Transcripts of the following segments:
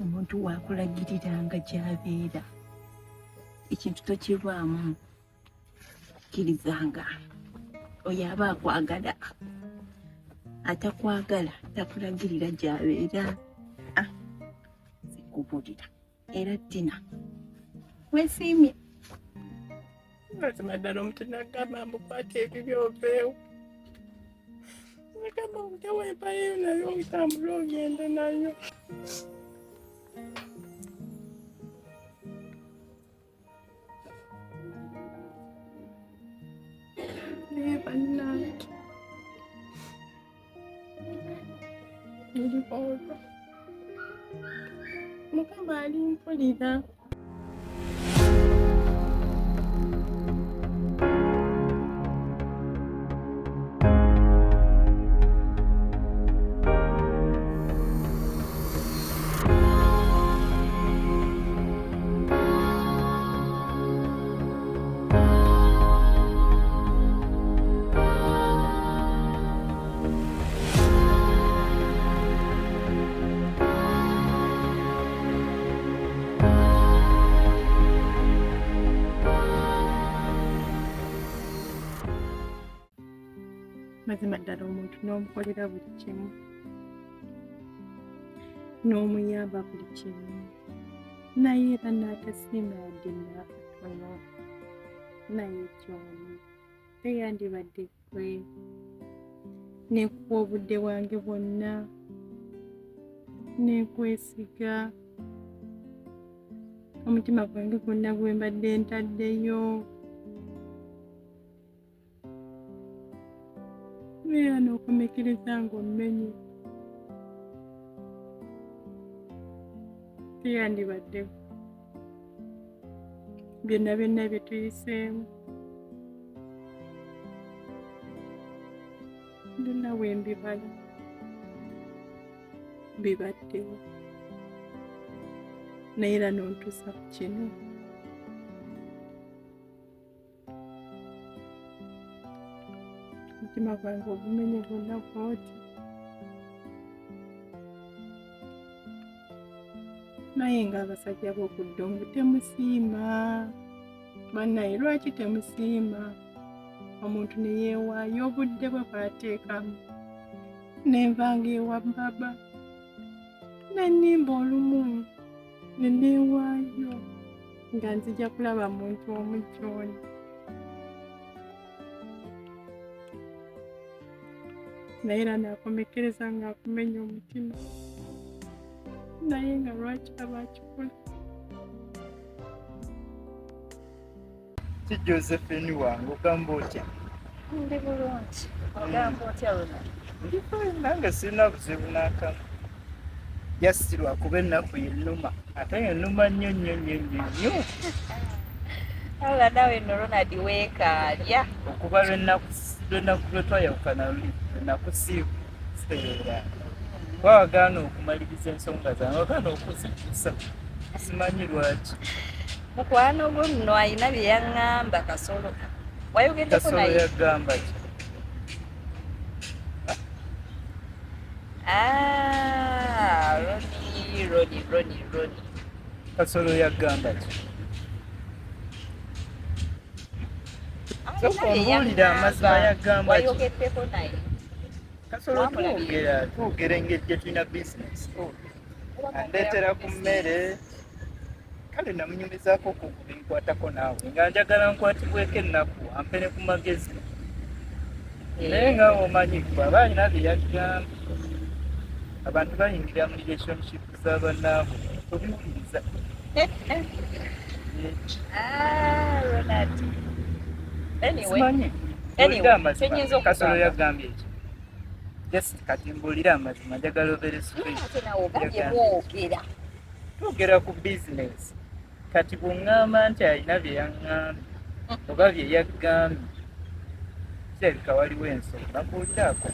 Omuntu wakulagiriranga gy'abeera ekintu tokivaamu kkirizanga oyo aba akwagala atakwagala takulagirira gy'abeera zikubulira era Tina weesiimye mazima ddala omuntu nagamba mbukwata ebibyo oveewo nagamba omutewo empayeyo nayo otambula ogende nayo bannange ndibooza mukama alimpulira mazima ddala omuntu n'omukolera buli kimu n'omuyamba buli kimu naye era n'atasiima yadde nakatono naye kyoni teyandibadde kwe nekuwa obudde bwange bwonna nekwesiga omutima gwange gwonna gwe mbadde ntaddeyo era n'okomekereza ng'ommenye teyandibadde byonna byonna bye tuyiseemu byonna bwe mbibala bibaddewo naye era n'ontuusa ku kino omutima gwange ogumenye gwonna bwoti naye ng'abasajja b'oku ddongo temusiima bannaye lwaki temusiima omuntu ne yeewaayo obudde bwe bw'ateekamu nenvanga ewa baba nennimba olumu ne neewaayo nga nzija kulaba muntu omujjooni naye era naakomekereza ng'akumenya omutima naye nga lwaki aba akikola ki Josephine wange ogamba otya? Ndi bulungi. Ogamba otya Ronald? Ndi fine nange sirina buzibu n'akamu. Just lwakuba ennaku yennuma ate yennuma nnyo nnyo nnyo nnyo nnyo. Wabula naawe nno Ronald weekaalya. Okuba lwennaku lwe twayawukana luli ennaku siibu siteera. Wagaana okumaliriza ensonga zange wagaana okuzijjusa simanyi lwaki. Mukwano gwo nno alina bye yaŋŋamba Kasolo. Wayogeddeko naye? Kasolo yagamba ki? Roni. Kasolo yagamba ki? Sokumbuulira amazima yagamba ki? Wayogeddeko naye? Kasolo twogera engeri gye tulina bizinesi. Andeetera ku mmere kale namunyumizaako ku binkwatako naawe nga njagala nkwatibweko ennaku ampe ne ku magezi naye nga omanyi bw'aba alina bye yagamba abantu bayingira mu relationship z'abannaabwe tobiwuliriza. Ronald. Simanyi Kasolo yagambye ekyo just kati mbuulira amazima njagala obeere straight. Twogera ku bizinesi kati bw'oŋŋamba nti alina bye yaŋŋambye oba bye yaggambye kirabika waliwo ensonga mbuulirako.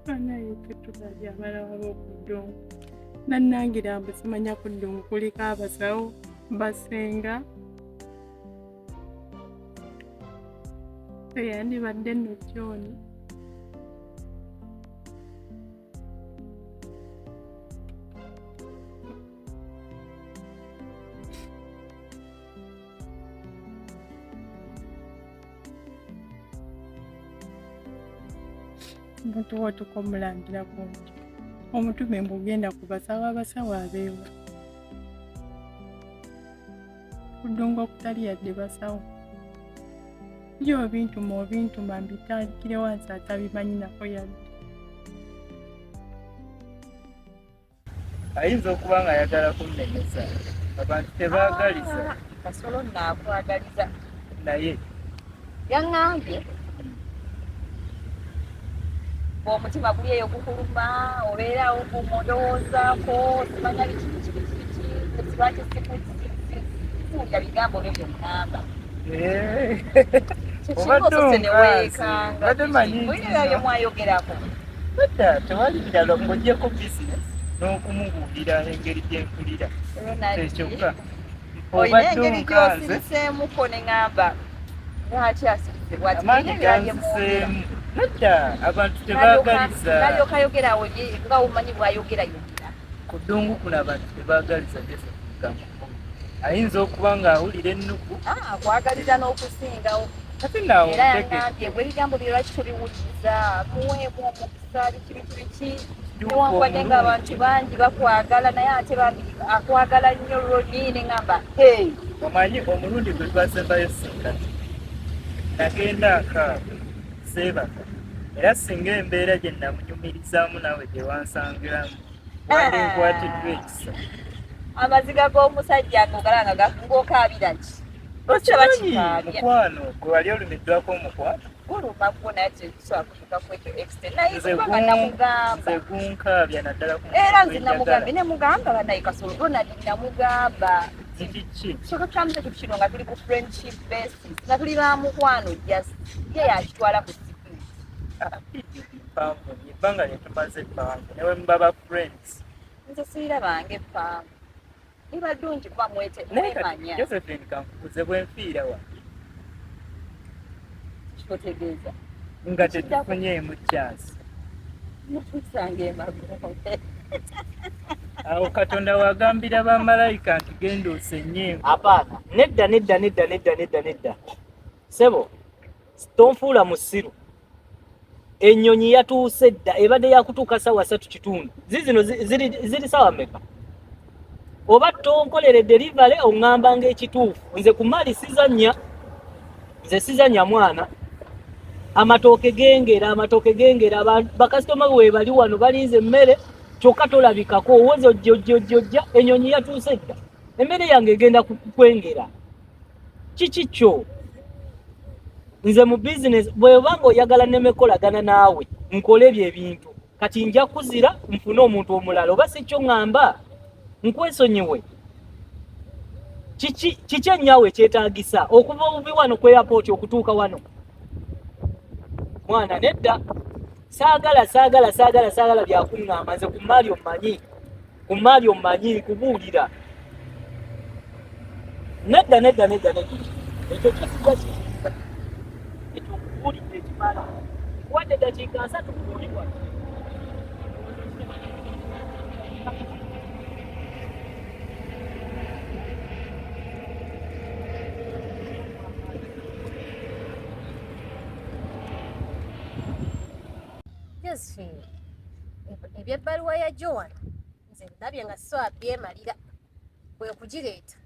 Banaye tetulabye abalala b'oku ddongo nannangira mbu simanya ku ddongo kuliko abasawo basenga yandibadde nno John. Omuntu wootuka omulangirako nti omutume mbugenda ku basawo abasawo abeewa kuddunga okutali yadde basawo byo obintuma mbitandikire wansi atabimanyi nako yadde. Ayinza okuba nga ayagala kunnemesa abantu tebaagaliza Kasolo naakwagaliza naye yaŋŋambye omutima guli eyo gukuluma obeerawo ng'omundowoozaako simanya biki ekibaki sikuwulira bigambo byo byonnamba kikimusose neweekanga mulira bye mwayogerako edda tewali birala ng'ogyeko bizinesi n'okumubuulira engeri gyempulira ekyokka olina engeri gy'osiriseemuko ne ŋŋamba lwaki asirise bwati amaanyi ganziseemu nedda abantu tebaagaliza nalyokayogerawo nga omanyi bwayogerayogera ku ddungu kuno abantu tebaagaliza gesekugamu ayinza okuba ng'awulira ennuku akwagaliza n'okusingawo kati era naawotege yaŋŋambye bwe ebigambo bye lwaki tobiwuliriza muweemu omukisa biki newankwadde ng'abantu bangi bakwagala naye ate bambi akwagala nnyo lwoni ne ŋŋamba omanyi omulundi gwe twasembayo sinkati nagenda akaaga seebaka era singa embeera gye namunyumirizaamu nawe gye wansangiramu wandinkwatiddwa ekisa amaziga g'omusajja ng'ogalanga ng'okaabira ki okimanyi mukwano gwe wali olumiddwako omukwano gulumako naye tekisobola kutuuka ku ekyo extent naye kubanga namugamba nze gunkaabya naddala era nze namugambye ne mugamba banaye Kasolo Ronald namugamba kiki soka kyamuze kintu kino nga tuli ku friendship basis nga tuli ba mukwano just ye yakitwala ku mpanvu ebbanga lyetumaze eppanvu newe mubaba friends nze siira bange eppanvu liba ddungi kuba mwemanya Josephine kankubuze bwenfiira wa kikotegeeza nga tetufunyeemu chance mutusange emagombe awo Katonda wagambira bamalayika nti genda osenyeemu apaana nedda sebo tonfuula musiru ennyonyi yatuuse dda ebadde yakutuuka ssaawa 3:30 zino ziri ssaawa mmeka oba tonkolere delivery oŋŋamba ng'ekituufu nze ku mali sizannya mwana amatooke gengera bakasitoma bwe bali wano balinze emmere kyokka tolabikako owooza ojja ennyonyi yatuuse dda emmere yange egenda kwengera kiki kyo nze mu bizinesi bw'oba ng'oyagala nemekolagana naawe nkole ebyo ebintu kati nja kuzira nfune omuntu omulala oba si kyo ŋŋamba nkwesonyiwe kiki ennyawe kyetaagisa okuva obuvi wano ku airport okutuuka wano mwana nedda saagala byakuŋŋamba nze ku maali omanyi kubuulira nedda ekyo kisija kikisa ekyo kubuulidde ekimala wadde dakiika 3 kubuulibwa Josephine, ebyebbaluwa ya Joan nze ndabye nga so abyemalira kwe kugireeta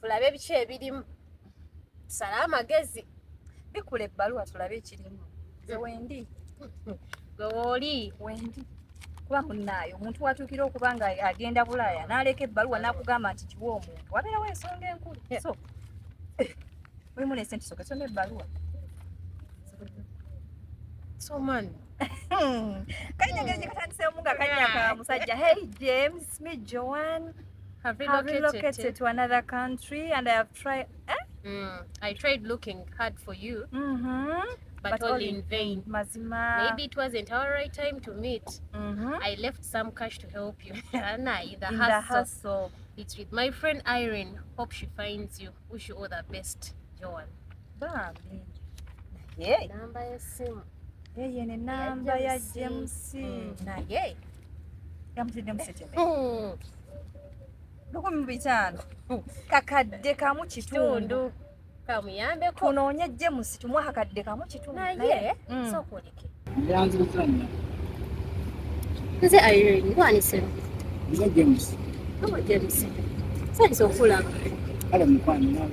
tulabe biki ebirimu tusale amagezi bikula ebbaluwa tulabe ekirimu nze wendi gweoli wendi kuba munnaayo omuntu watuukira okuba nga agenda Bulaaya n'aleka ebbaluwa n'akugamba nti kiwa omuntu wabeerawo ensonga enkulu so mulimu nesente soka soma ebbaluwa Somani. Kanya gye katandiseemu nga kanya ka musajja. Hey James, me Joan. Have relocated to another country and I have tried. I tried looking hard for you, but all in vain. Mazima. Maybe it wasn't our right time to meet. I left some cash to help you. Anna, in the hustle. It's with my friend Irene. Hope she finds you. Wish you all the best, Joan. Bambi. namba y'essimu yene namba ya James naye James 15 kakadde kamu kitundu kamuyambeko tunoonye James tumuha kadde kamu kitundu naye sokoleke yanzuzanya nze Irene ngwanisiro nze James James sanyiza okulaba ale mukwano nawe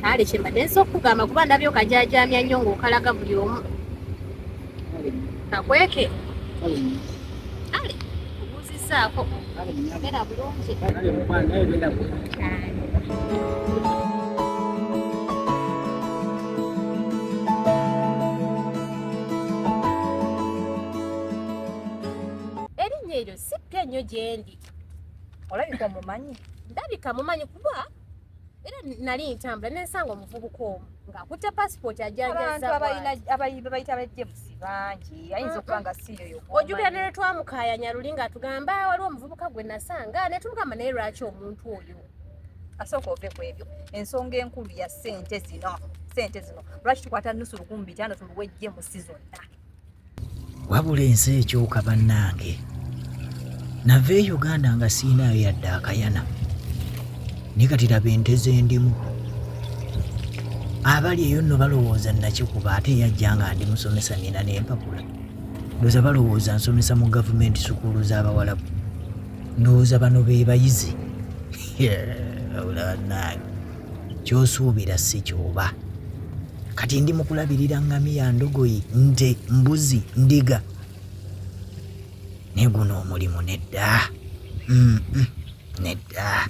kale kyembadde nsa okugamba kuba ndabye okajajamya nnyo ng'okalaga buli omu kakweke ale obuuzizaako era bulungi ale mukwano nawe genda bulungi erinnya eryo sippya nnyo gye ndi olabika mumanyi ndabika mumanyi kuba era nali ntambula nensanga omuvubuka omu ng'akutte pasipooti ajanjaza abantu bayita ba James bangi ayinza okuba nga si yoyo ojjukira ne lwetwamukayanya luli ng'atugamba waliwo omuvubuka gwe nasanga ne tugamba naye lwaki omuntu oyo asooka ove ku ebyo ensonga enkulu ya ssente zino lwaki tukwata nusu 500 tuluwe James zonna wabula ensi ekyuka bannange nava e Uganda nga siinayo yadde akayana nekatiraba ente zendimu abali eyo nno balowooza nakikuba ate yajja nga ndi musomesa nina n'empapula ndowooza balowooza nsomesa mu gavumenti sukuulu z'abawalabu ndowooza bano be bayizi bannange kyosuubira si kyoba kati ndi mukulabirira ngamiya ndogoyi nte mbuzi ndiga ne guno omulimu nedda nedda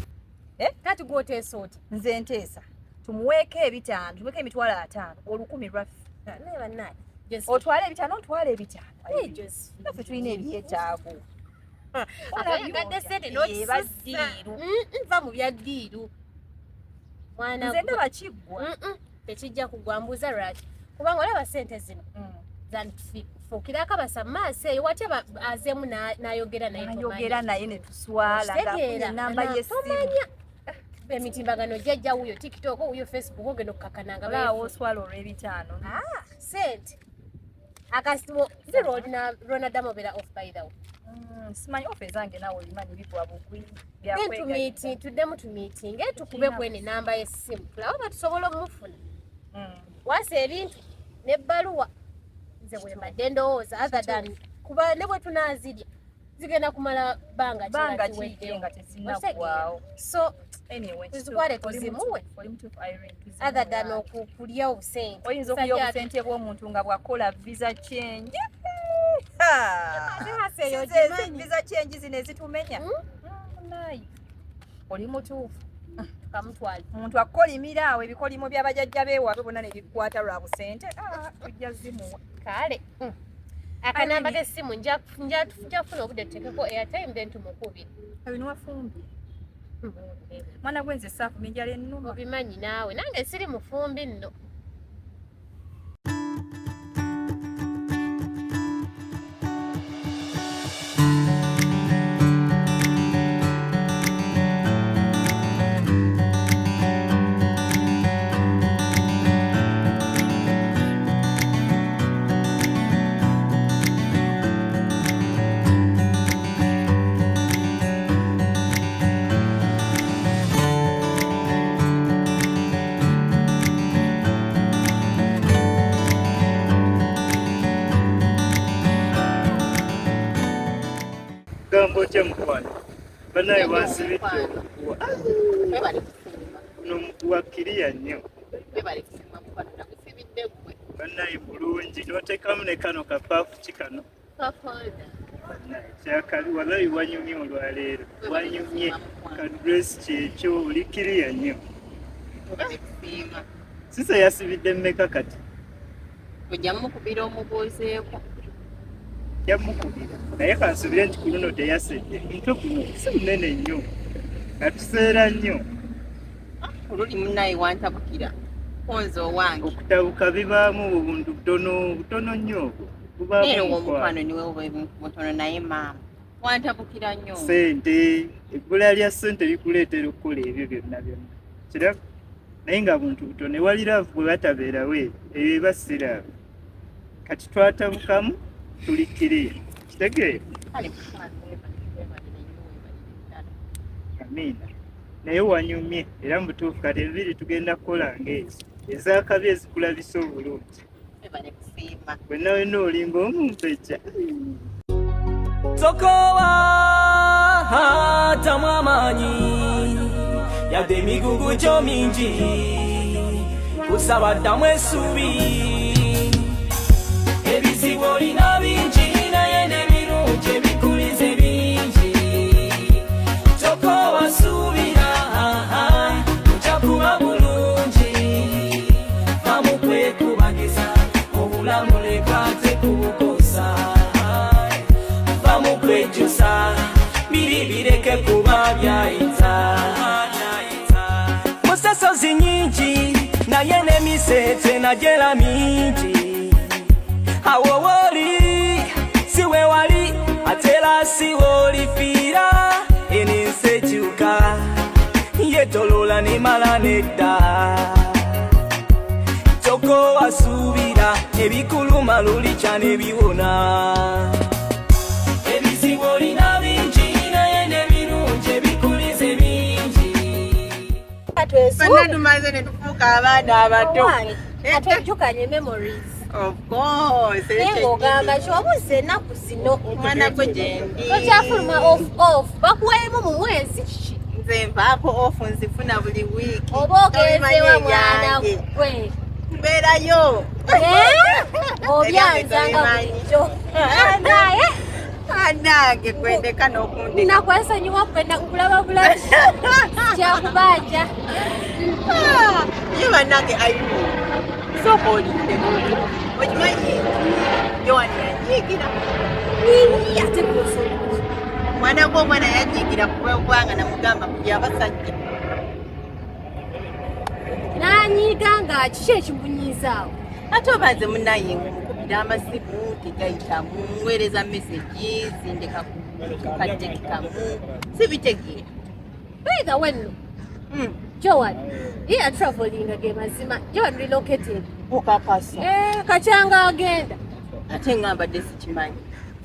kati gwoteesa oti nze nteesa tumuweeko 5 tumuweeko emitwalo 5 1000 lwaffe naye bannaye otwale 5 otwale 5 naffe tulina ebyetaago ayagadde sente n'okisadiiru nva mu bya ddiiru mwana nze ndaba kiggwa tekijja kugwa mbuuza lwaki kubanga olaba sente zino zanfuukirako abasa mu maaso eyo wati azeemu n'ayogera naye ne tuswala ng'enamba y'essimu emitimbagano jjajja wuyo tiktok wuyo facebook ogenda okukakananga laawo oswala olw'5 sente akasibo zero olina lwonaddamu obeera off by the way simanyi ofa ezange naawe olimanyi bigwa bugwi tuddemu tumiitinga tukube kwene namba y'essimu tulabe batusobola omufuna wasa ebintu n'ebbaluwa nze bwe mbadde ndowooza other than kuba ne bwe tunaazirya zigenda kumala banga kiwedde nga tezinnaggwaawo so anyway tuzikwale tuzimuwe other than okulya obusente oyinza okulya obusente bw'omuntu nga bwakola visa change visa change zino ezitumenya nayi oli mutuufu kamutwali omuntu akolimira awo ebikolimo by'abajajja beewaabwe bonna ne bikwata lwa busente tujja zimuwa kale akanamba k'essimu nja kufuna obudde tuteekeko airtime then tumukubire abinwafumbye mwana gwenze saafu minjala ennuma obimanyi naawe nange siri mufumbi nno gambo kya mukwano banaye wansibidde wakkiriya nnyo banaye bulungi noteekamu ne kano kapaafu ki kano kyakali walayi wanyumye olwaleero wanyumye kadresi kyekyo olikiriya nnyo sisa yasibidde mmeka kati ojja mukubira omubuuzeeko yamukubira naye kansubire nti ku luno teyasedde mutwe guno si munene nnyo atuseera nnyo oluli munnaye wantabukira konza owange okutabuka bibaamu obuntu butono nnyo obwo bubaamu omukwano niwe mutono naye maama wantabukira nnyo sente ebbula lya ssente likuleetera okukola ebyo byonna kiraba naye nga buntu butono ewaliraavu bwe batabeerawo ebyo eba siraavu kati twatabukamu tuli kiriya kitegeera amiina naye wanyumye era mutuufu kati enviri tugenda kukola ng'ezo ezakabi ezikulabisa obulungi bwenna wenna olinga omumpejja sokowa tamu amaanyi yadde emigugu gyo mingi kusaba ddamu essuubi ebizibu olina bingi naye n'ebirungi ebikulize bingi sokowa suubira ojja kuba bulungi famu kwekubagiza obulamu lekate kubukosa famu kwejusa biri bireke kuba byayita musesozi nyingi naye n'emisete nagyera mingi awo wooli si we wali ate era si woolifiira enensi ekyuka yetoloola nemala nedda kyokka wasuubira ebikuluma luli kyanebiwona ebizibu olina bingi naye n'ebirungi ebikulize bingi Fenna tumaze ne tufuuka abaana abato atwejjukanye memories of course naye ng'ogamba kyobuze ennaku zino omwana gwe gyendi tokyafuluma off bakuweemu mu mwezi ki nze nvaako ofu nzifuna buli wiiki oba ogenzewa mwana gwe mbeerayo obyanzanga bulijjo naye anange kwendeka n'okundeka nakwesonyiwa kwenda nkulaba bulabi kyakubanja ye bannange ayimu sooka olinde okimanyi yowani yanyiigira ate kusobola mwana gw'omwana yanyiigira kubanga namugamba kuli abasajja nanyiiga nga kiki ekimunyizaawo ate obanze munaye mukubira amasimu tegayitamu muweereza messages ndeka kukadekitamu sibitegeera either wenno Joan iya traveling ge mazima Joan relocated okakasa kachanga agenda ate ngambadde sikimanyi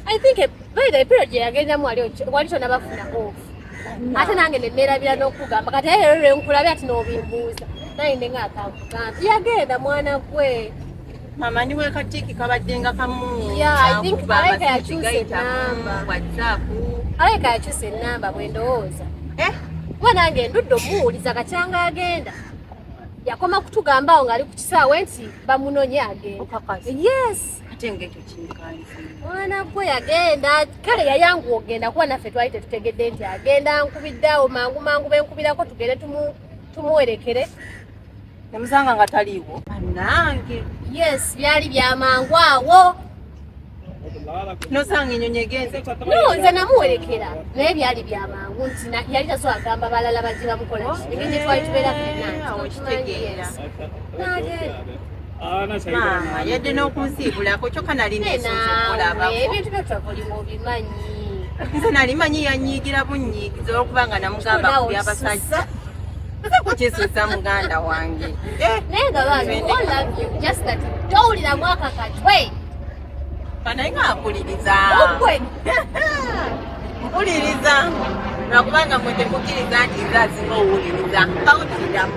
I think by the period yagendamu wali tona bafuna off ate nange nemerabira n'okugamba kati era nkulabye ati n'obimbuuza naye ndenga akakugamba yagenda mwana gwe amanyi we katiiki kabaddenga kamu I think aleka yakyusa enamba WhatsApp aleka yakyusa enamba bwe ndowooza kuba nange ndudde omuwuliza kachanga agenda yakoma kutugambaawo ng'ali ku kisaawe nti bamunonye agenda yes ate ngekyo kinkanzi mwana gwe yagenda kale yayanguwa ogenda kuba naffe twali tetutegedde nti agenda nkubiddeawo mangu mangu benkubirako tugende tumuwerekere nemusanga nga taliiwo nange yes byali byamangu awo nosanga enyonyi egenze no nze namuwerekera naye byali byamangu nti yali tasobola kugamba balala bajje bamukola egende twali tubeera okitegeera nagenda maama yadde n'okunsiibulako kyokka nali nesokulabako ebintu byotwavulimu obimanyi nze nali manyi yanyiigira bunyiigiza olwokubanga namugamba ku byabasajja nze kukisusa muganda wange naye nga baana just that towulira mwaka katwe naye nga mpuliriza okwe mpuliriza lwakubanga mwe temukkiriza nti nze asinga owuliriza kawuliriramu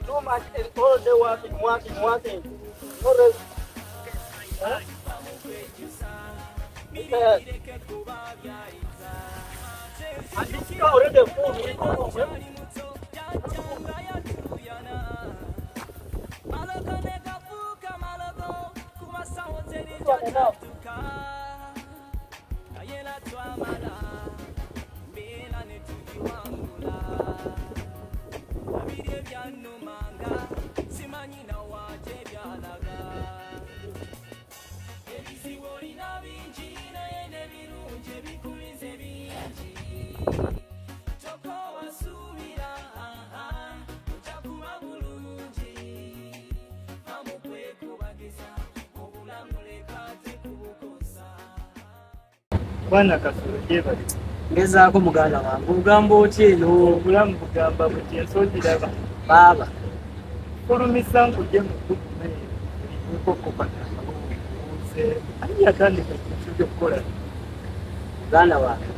Too much and all day working. No rest. I think you already full. Bwana Kasulu jebali ngezaako muganda wange olugamba otya eno obulamu bugamba buti ensogiraba baaba fulumisa nkujje mu kukume ekokokana ani yatandika ekintu ky'okukola muganda wange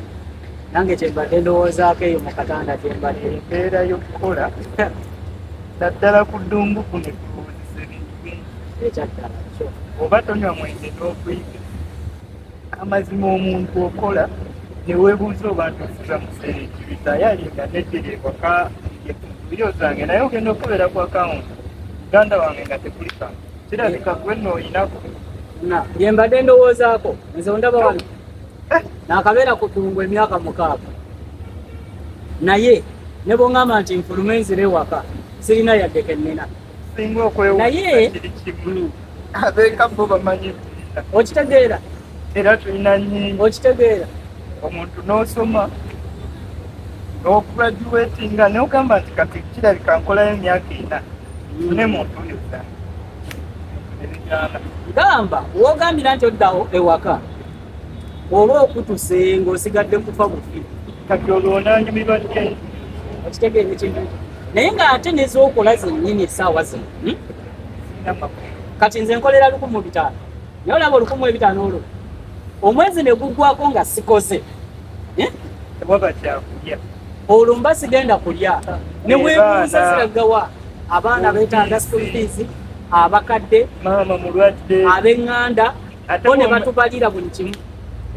nange kyembadde ndowoozaako eyo mu katanda kyembadde embeera y'okukola naddala ku ddungu kuno ekulowoozesa ebintu bingi ekyaddala kyo oba tonywa mwenge n'okuyiga amazima omuntu okola neweebuuza oba ntuusiza mu kiseera ekibita yalinga neddira ewaka biro zange naye ogenda okubeera ku akawunti muganda wange nga tekulika kirabika gwe nooyinako byembadde ndowoozaako nze ondaba wano naakabeera ku ddungu emyaka 6 naye ne bw'oŋŋamba nti nfulume nzire ewaka sirina yadde kennina singa okwewuuza kiri kimu abeeka bo bamanyi okitegeera era tulina nnyingi okitegeera omuntu n'osoma n'ograduatinga n'ogamba nti kati kirabika nkolayo emyaka 4 ne muntu neza gamba wogambira nti oddawo ewaka oba okutuse ng'osigadde kufa bufi kati olwonanyumirwa dde okitegeera ekintu naye ng'ate nez'okola zennyini essaawa zino kati nze nkolera 1,500 naye olaba 1,500 olwo omwezi ne guggwako nga sikoze tewaba kyakulya olwo mba sigenda kulya ne weebuuza ziragawa abaana beetaaga school fees abakadde maama mulwadde ab'eŋŋanda bo ne batubalira buli kimu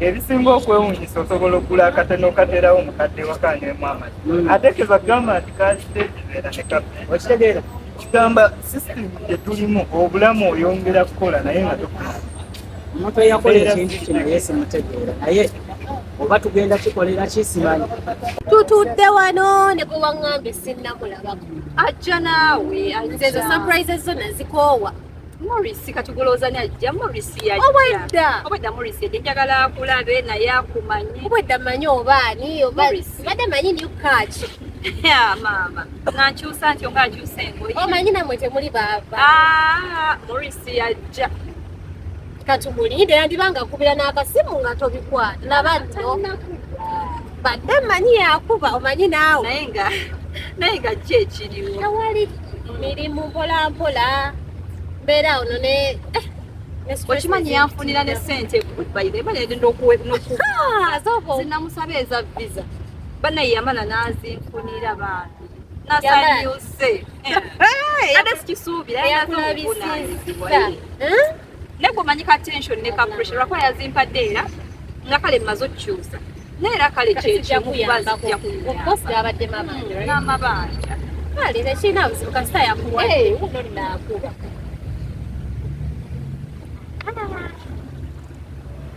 ebisinga okwewuunyisa osobola okugula akateno katerawo mukadde wakanywemu amazzi ate kebagamba nti kasiteekibeera ne kafe okitegeera kigamba sisitimu gye tulimu obulamu oyongera kukola naye nga tokula omuntu eyakola ekintu kino yeesimutegeera naye oba tugenda kikolera kisimanyi tutudde wano ne bwe waŋŋambye sinnamulabako ajja naawe nze ezo surprises zo nazikoowa Morris katugolooza ne ajja Morris yajja obwedda Morris yajja njagala akulabe naye akumanyi obwedda manyi obaani obadde manyi new catch maama nankyusa nti onga akyusa engoye omanyi namwe temuli baaba Morris yajja katumulinde yandibanga akubira n'akasimu nga tobikwata laba nno badde manyi yakuba omanyi naawe naye nga ki ekiriwo tewali mirimu mpolampola mbeera awo no ne okimanyi yanfunira ne ssente bayire balenda zinamusaba eza visa banaye yamala n'azinfunira bantu nasanyuse ate sikisuubira yakulabisizibwa naye gwomanyi ka tension ne ka pressure lwakuba yazimpadde era nga kale mmaze okukyusa naye era kale kyekimubazijjakuyambako n'amabanja kale tekirina buzibu kasita yakuwa uno linaakuba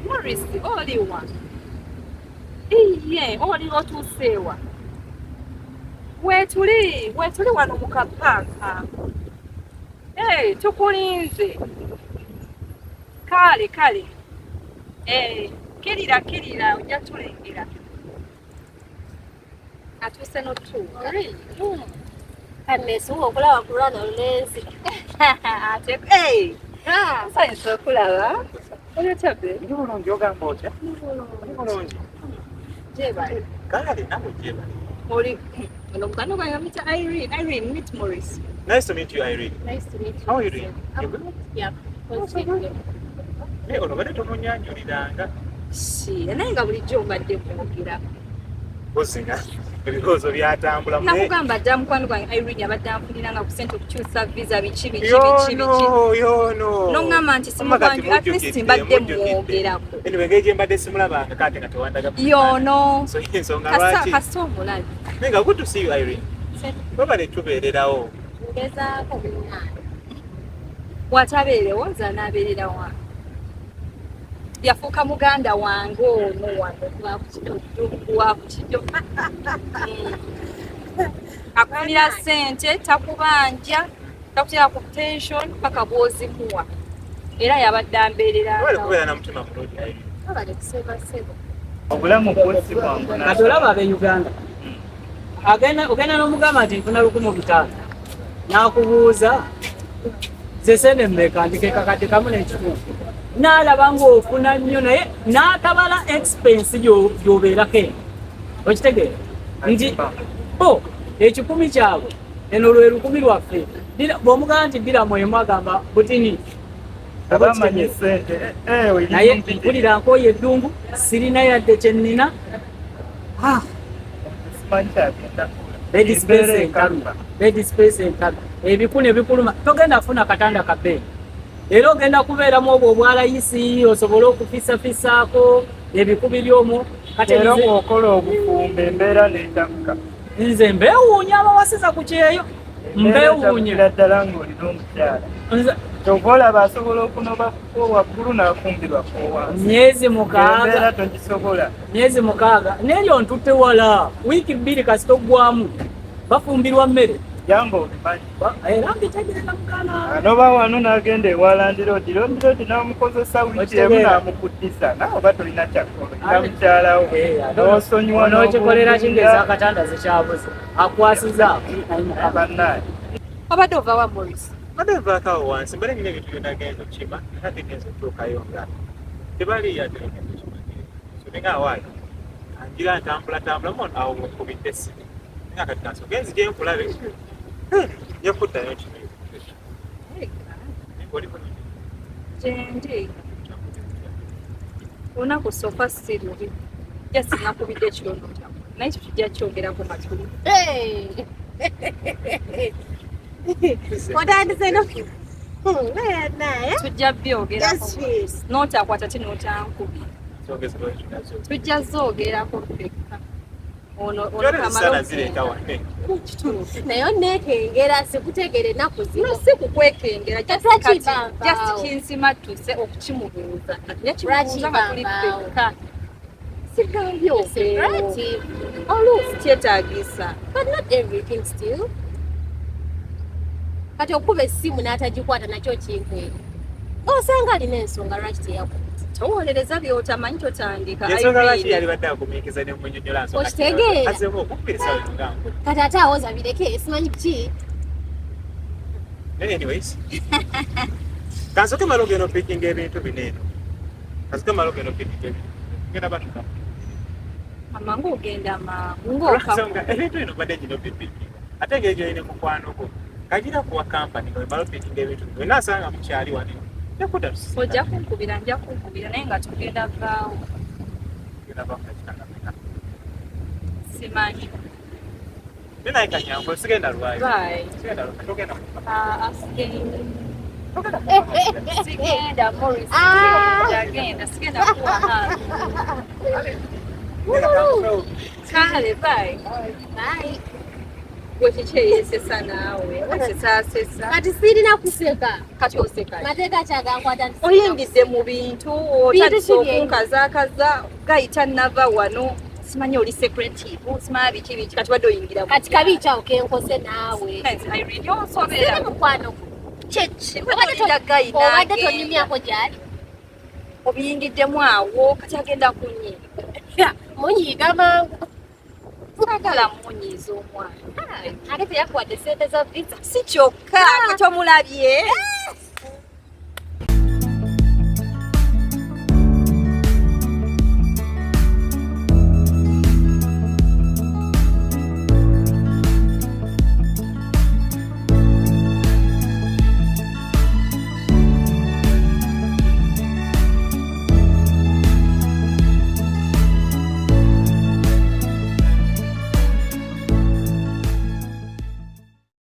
Morris oliwa iye oli otuuseewa weetuli wano mu kapaaka tukulinze kale kirira ojja tulengera atuuse n'otuuka kanneesuwa okulaba ku lwana lulenzi nsanyusa okulaba olyotabe ndi bulungi ogamba otya bulungi jebale kale nawe jebale oli ono mukano gwange amita Irene meet Morris. Nice to meet you, Irene. Nice to meet you. How are you doing? Yeah. Hey, olobadde tomunyanjuliranga. Naye nga bulijjo mbadde kwogera. Osinga ebirowoozo byatambula mu nakugamba dda mukwano gwange Irene abadde anfuniranga ku ssente okukyusa visa biki noŋŋamba nti simugwanju at least mbadde muwogerako anyway engeri gye mbadde simulabanga kati nga tewandaga yono so ensonga lwaki kasita omulabi naye nga good to see you Irene babale tubeererawo ngezaako munaana watabeerewo nze anaabeererawo yafuuka muganda wange ono wano wakukiddo akunira ssente takubanja takutera ku tension paka bwozimuwa era yabadde ambeerera namutima mulungi abadde kusemasebo obulamu bwosi bwangu kati olaba ab'Uganda ogenda n'omugamba nti nfuna 1500 n'akubuuza ze sente mmeka ndikeka kati kamu n'ekitundu n'alaba ng'ofuna nnyo naye n'atabala expense gy'obeerako eno okitegeera nti 10 kyabwe eno lwe 10 lwaffe bw'omugamba nti ddira mwemu agamba butini abamanyi ssente naye mpulira nkooye eddungu sirina yadde kye nnina simanyi kyagenda bed space enkalu ebikulu ebikuluma togenda kufuna katanda ka bed era ogenda kubeeramu obwo obwalayisi osobole okufisafisaako ebikubi byomwo era bw'okola obufumbo embeera n'etakka nze mbeewuunya abawasiza ku kyeyo mbeewuunya ddala ng'olina omukyala kyova asobola okunoba waggulu n'afumbirwa kowansi myezi mukaaga togisobola myezi 6 n'eryo ntutte wala wiiki 2 kasita oggwamu bafumbirwa mmere yange obimanyi era mbitegereza mukana anoba wano n'agenda ewalandiroodi londiroodi n'amukozesa wiiki emu n'amukuddisa naawe oba tolina kyakkola ina mukyalawo n'osonyiwa n'okikolera kingeza akatanda zekyabuze akwasiza abannaye obadde ova wa Morris Mbadde nvaako wansi mbadde nina ebintu byonna genza okima era tegenza okutuukayo nga tebali yadde egenda okimanyire so nenga awaayo anjira ntambulatambula mono awo nkubidde essimu nenga kati kanso genzi gye nkulabe nja kuddayo kino gyendi olunaku sofa si lubi jasi nakubidde ekirono kyamu naye ekyo kijja kyongerako matuli otandise no tujja byogerako notakwata ti notankubi tujja zoogerako ffekka naye onekengera sikutegere ennaku zino si kukwekengera just kinsimattuse okukimubuuza nekimubuuza nga tuli ffekka sigambye oluusi kyetaagisa kati okuba essimu n'atagikwata nakyo kinkwera osanga alina ensonga lwaki teyakuta towolereza byotamanyi totandika okitegeera kati ate awoza bireke simanyi ki kansoke malo geno pikinga ebintu bineeno kansoke malo geno pikinga ebintu genda batuka amangu ogenda mangu ebintu bino badde gino bipikinga ate ng'egyo ine mukwanoko kagira kuwa kampani nga malo pikinga ebintu bino nasanga mukyali wano ojja kunkubira nja kunkubira naye nga tugenda vaawo simanyi naye kanyangu sigenda lwayo sigenda Morris agenda sigenda kuwa kale bye wekikyeyesesa naawe osesasesa kati sirina kuseka kati oseka mateeka kyagankwata oyingize mu bintu otandise okunkazakaza gayita nava wano simanyi oli secretive simanya biki biki kati wadde oyingira kati kabi kyawo kenkose naawe onsobera mukwano obadde tonyumyako gyali obiyingiddemu awo kati agenda kunyiiga munyiiga mangu sagala munyiiza omwana ate teyakuwadde sente za visa si kyokka kati omulabye